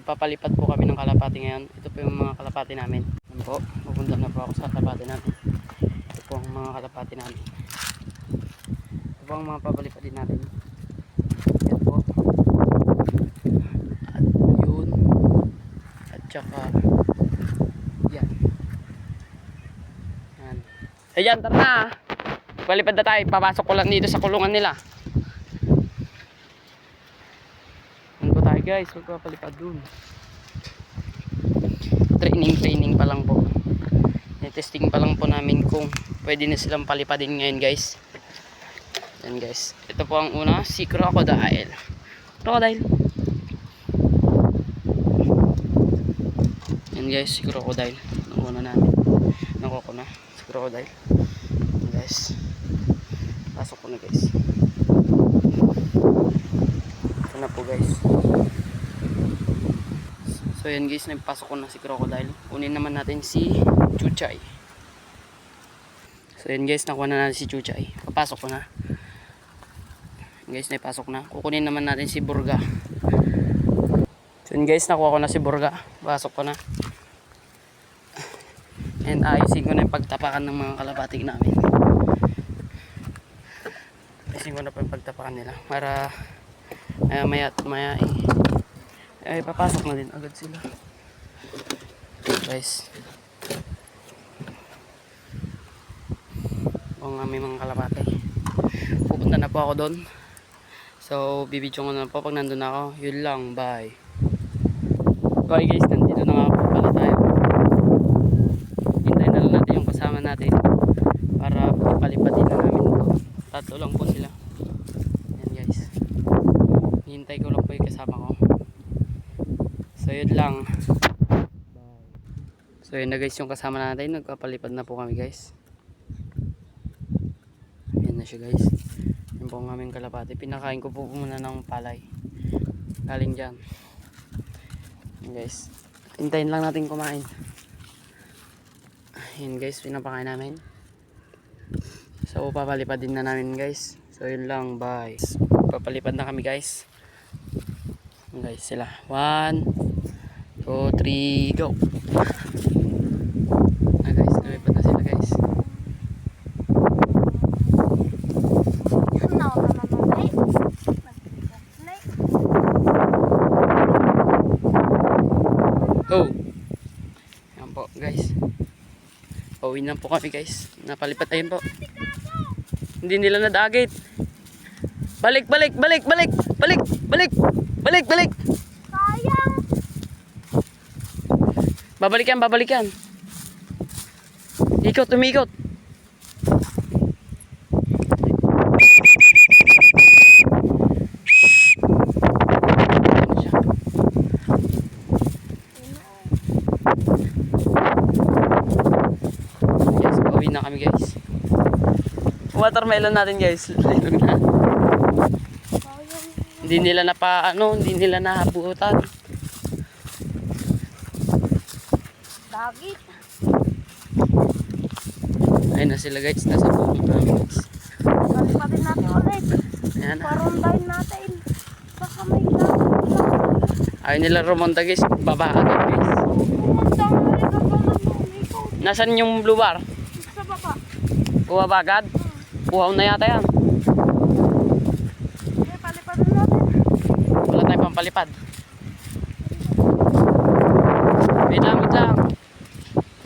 magpapalipad po kami ng kalapati ngayon. Ito po yung mga kalapati namin. Yan po, pupunta na po ako sa kalapati namin. Ito po ang mga kalapati namin. Ito po ang mga papalipad din natin. Yan po. At yun. At saka yan. Yan. Ayan, tara na. Palipad na tayo. Papasok ko lang dito sa kulungan nila. Guys, magpapalipad dun. Training pa lang po. Testing pa lang po namin kung pwede na silang palipadin ngayon, guys. Yan, guys. Ito po ang una, si Crocodile. Crocodile. Yan, guys, si Crocodile. Ang una namin. Nakuha ko na si Crocodile. Yan, guys. Pasok ko na, guys. Ito na po, guys. So yan, guys, nagpasok ko na si Crocodile. Kunin naman natin si Chuchay. So yan, guys, nakuha na natin si Chuchay. Papasok ko na. Yan, guys, naipasok na. Kukunin naman natin si Burga. So yan, guys, nakuha ko na si Burga. Pasok ko na. And ayusin ko na yung pagtapakan ng mga kalapati namin. Ayusin ko na pa yung pagtapakan nila para maya ay papasok na din agad sila, guys. Kung may mga kalapati, pupunta na po ako doon. So bibidyo ko na po pag nandun ako. Yun lang, bye. Okay, guys, nandito na nga po pala tayo. Hintayin na lang natin yung kasama natin para ipalipatin na namin ito. Tatlo lang po sila. Yan, guys, hintay ko lang po yung kasama ko. So yun lang. So yun na, guys, yung kasama natin. Nagpapalipad na po kami, guys. Ayan na siya, guys. Yun po ang aming kalapati. Pinakain ko po muna ng palay. Galing dyan. Ayan, guys. Hintayin lang natin kumain. Ayan, guys, pinapakain namin. So papalipad din na namin, guys. So yun lang, bye. Papalipad na kami, guys. Guys, sila 1, 2, 3, go. Guys, lumipad na sila, guys. Go. Yan po, guys. Pauwi na po kami, guys. Napalipad ayun po. Hindi nila nadagit. Balik. Sayang. Babalik yan. Umikot. Yes, pauwi na kami, guys. Watermelon natin, guys. Hindi nila nahabutan. Dagit. Ayun na sila, guys. Nasa buong namin, guys. Palipatin natin ulit. Ayan na. Parondahin natin. Baka may gagawin. Ayun nila rumonda, guys. Baba agad, guys. Nasaan yung blue bar? Sa baba. Kuha ba agad? Kuha na yata yan. Palipatin natin. Wala tayong pampalipad. Wait lang.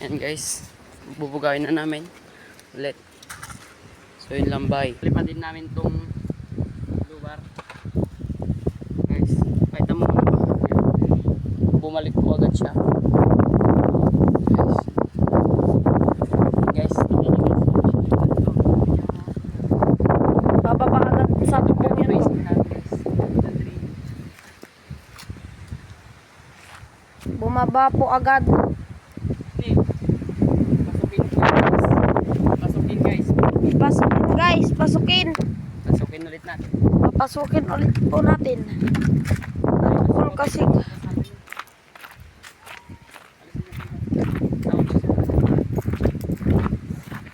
Yan, guys. Bubugawin na namin ulit. So yun lang, bye. Palipadin namin tong blue bar, guys. Pakita mo na. Bumalik po agad siya, guys. Bababa agad sa tubong yan, guys. Bumaba po agad. Pasukin ulit natin. Papasukin ulit po natin. Napukul kasi.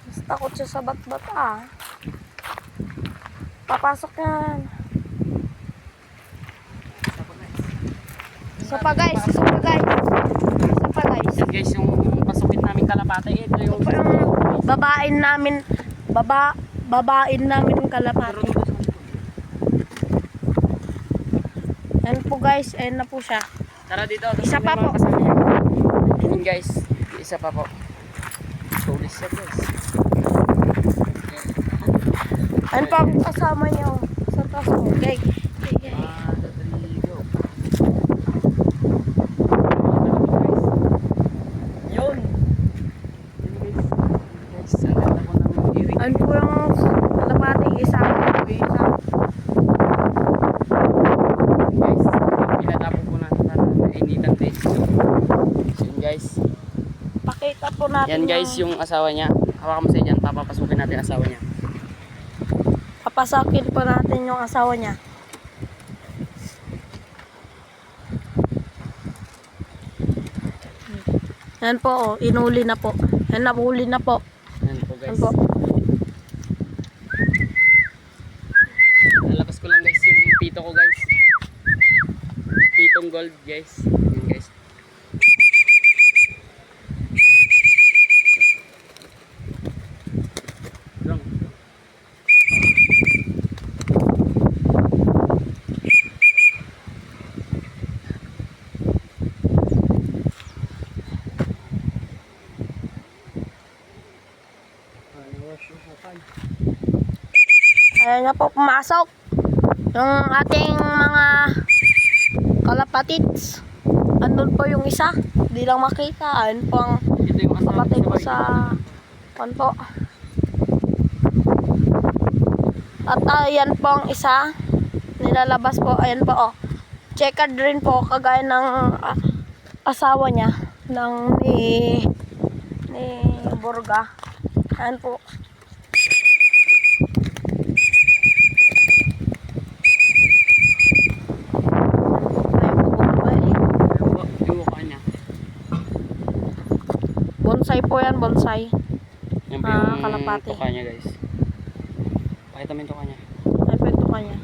Mas takot siya sa bat-bata. Papasok yan. Isa pa guys, isa pa guys. Isa pa guys. Yan guys, yung pasukin namin kalapate. Ito yung Babain namin, babain namin yung kalapati. Yan po guys, ayun na po siya. Tara dito. Isa pa po. Yan guys, isa pa po. Tulis siya guys. Ayun pa ang kasama niya. Oh. Sa taas po. Okay. Yun. Guys, ang ganda po ng iring. Ayun po yung kalapati. Isa. Isa. Guys, pinatapo po natin para nainitan din. So yun guys. Pakita po natin. Yan guys, yung asawa niya. Hawakan mo sa dyan, papapasukin natin ang asawa niya. Papasakin po natin yung asawa niya. Yan po, oh, inuli na po. Yan, nahuli na po. Yan po Yan guys. po. Nalabas ko lang guys yung pito ko guys. Pitong gold guys. Yan guys. Lang. Ayan na po, pumasok. Yung ating mga kalapatits. Andun po yung isa. Hindi lang makita. Ayun po ang Ito yung asawa kapatid ko babae. sa pan po. At ayan po ang isa. Nilalabas po. Ayan po, oh. Checkered rin po kagaya ng asawa niya ng ni Borga. Ayan po. Yung mukha niya. Bonsai po yan, bonsai. Yan po yung Kalapati. tuka niya guys. Pakita mo yung tuka niya. Ayan po ito kanya.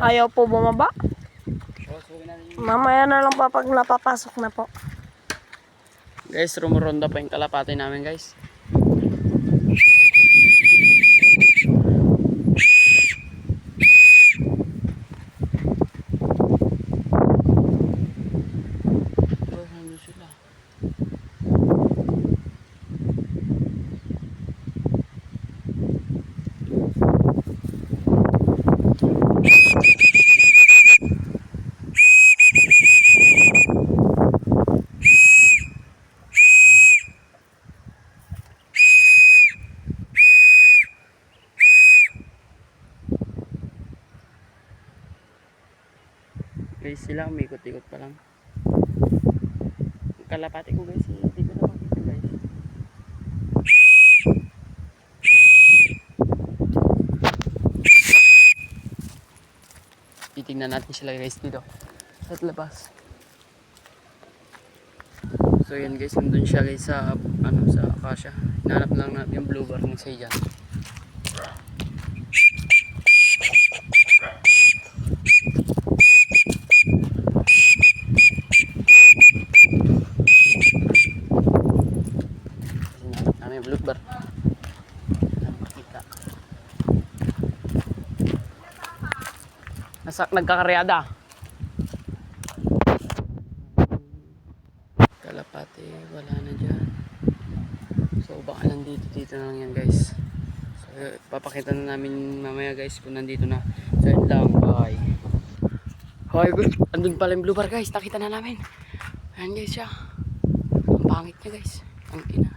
Ayaw po bumaba. So, sukin natin yung... Mamaya na lang pa pag napapasok na po. Guys, rumuronda pa yung kalapati namin guys. Oh, nandun sila. Guys, sila umikot-ikot pa lang. Yung kalapati ko guys, hindi ko na makita guys. Titingnan natin sila guys dito sa labas. So yan guys, nandun siya guys sa sa akasya. Hinanap lang natin yung blue bar ng Seiyan. Hinanap namin yung blue bar. Nakita. Nagkakaryada. Kalapati, wala na dyan. So baka nandito na lang yan guys. So papakita na namin mamaya guys kung nandito na. So yun lang, bye. Hoy, good. Andun pala yung blue bar guys, nakita na namin. Ayan guys siya. Ang pangit niya guys. Ang ina.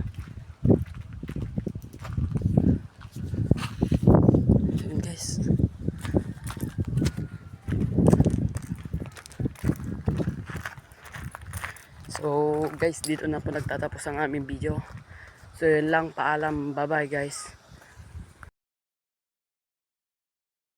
Ayan guys. So guys, dito na po nagtatapos ang aming video. So yun lang, paalam, bye bye guys.